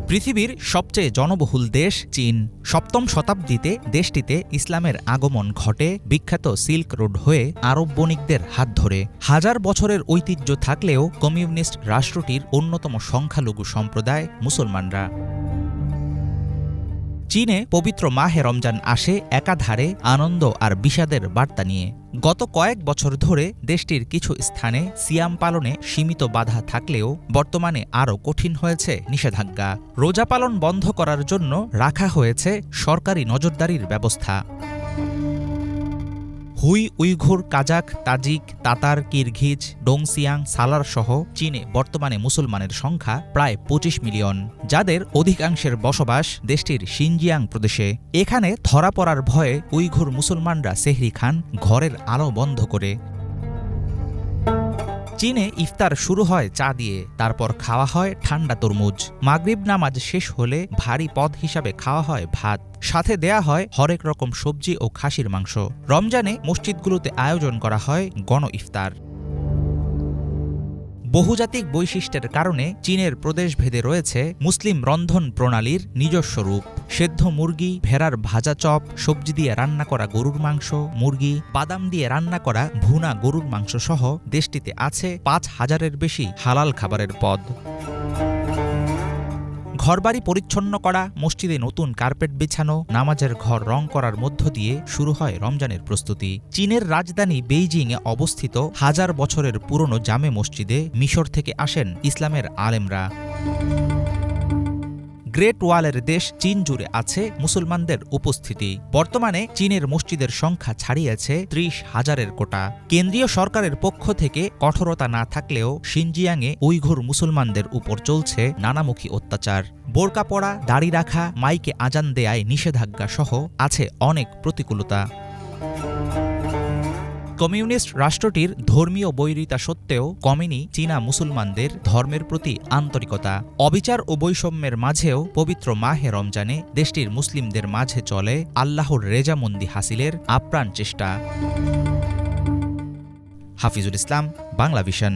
পৃথিবীর সবচেয়ে জনবহুল দেশ চীন। ৭ম শতাব্দীতে দেশটিতে ইসলামের আগমন ঘটে বিখ্যাত সিল্ক রোড হয়ে আরব বণিকদের হাত ধরে। হাজার বছরের ঐতিহ্য থাকলেও কমিউনিস্ট রাষ্ট্রটির অন্যতম সংখ্যালঘু সম্প্রদায় মুসলমানরা। চীনে পবিত্র মাহে রমজান আসে একাধারে আনন্দ আর বিষাদের বার্তা নিয়ে। গত কয়েক বছর ধরে দেশটির কিছু স্থানে সিয়াম পালনে সীমিত বাধা থাকলেও বর্তমানে আরও কঠিন হয়েছে নিষেধাজ্ঞা। রোজা পালন বন্ধ করার জন্য রাখা হয়েছে সরকারি নজরদারির ব্যবস্থা। Hui, Uighur, Kazakh, Tajik, Tatar, Kyrgyz, Dongxiang, Salar সহ চীনে বর্তমানে মুসলমানের সংখ্যা প্রায় ২৫ মিলিয়ন, যাদের অধিকাংশের বসবাস দেশটির শিনজিয়াং প্রদেশে। এখানে ধরা পড়ার ভয়ে উইঘুর মুসলমানরা সেহরি খান ঘরের আলো বন্ধ করে। চীনে ইফতার শুরু হয় চা দিয়ে, তারপর খাওয়া হয় ঠান্ডা তরমুজ। মাগরিব নামাজ শেষ হলে ভারী পদ হিসাবে খাওয়া হয় ভাত, সাথে দেয়া হয় হরেক রকম সবজি ও খাসির মাংস। রমজানে মসজিদগুলোতে আয়োজন করা হয় গণ ইফতার। বহুজাতিক বৈশিষ্ট্যের কারণে চীনের প্রদেশভেদে রয়েছে মুসলিম রন্ধন প্রণালীর নিজস্ব রূপ। সেদ্ধ মুরগি, ভেড়ার ভাজা চপ, সবজি দিয়ে রান্না করা গরুর মাংস, মুরগি, বাদাম দিয়ে রান্না করা ভুনা গরুর মাংস সহ দেশটিতে আছে ৫,০০০-এর বেশি হালাল খাবারের পদ। ঘরবাড়ি পরিচ্ছন্ন করা, মসজিদে নতুন কার্পেট বিছানো, নামাজের ঘর রং করার মধ্য দিয়ে শুরু হয় রমজানের প্রস্তুতি। চীনের রাজধানী বেইজিংয়ে অবস্থিত হাজার বছরের পুরনো জামে মসজিদে মিশর থেকে আসেন ইসলামের আলেমরা। গ্রেট ওয়ালের দেশ চীন জুড়ে আছে মুসলমানদের উপস্থিতি। বর্তমানে চীনের মসজিদের সংখ্যা ছাড়িয়েছে ৩০,০০০-এর কোটা। কেন্দ্রীয় সরকারের পক্ষ থেকে কঠোরতা না থাকলেও শিনজিয়াংয়ে উইঘুর মুসলমানদের উপর চলছে নানামুখী অত্যাচার। বোরকা পরা, দাড়ি রাখা, মাইকে আজান দেয়ায় নিষেধাজ্ঞা সহ আছে অনেক প্রতিকূলতা। কমিউনিস্ট রাষ্ট্রটির ধর্মীয় বৈরিতা সত্ত্বেও কমেনি চীনা মুসলমানদের ধর্মের প্রতি আন্তরিকতা। অবিচার ও বৈষম্যের মাঝেও পবিত্র মাহে রমজানে দেশটির মুসলিমদের মাঝে চলে আল্লাহর রেজামন্দি হাসিলের আপ্রাণ চেষ্টা। হাফিজুল ইসলাম, বাংলা ভিশন।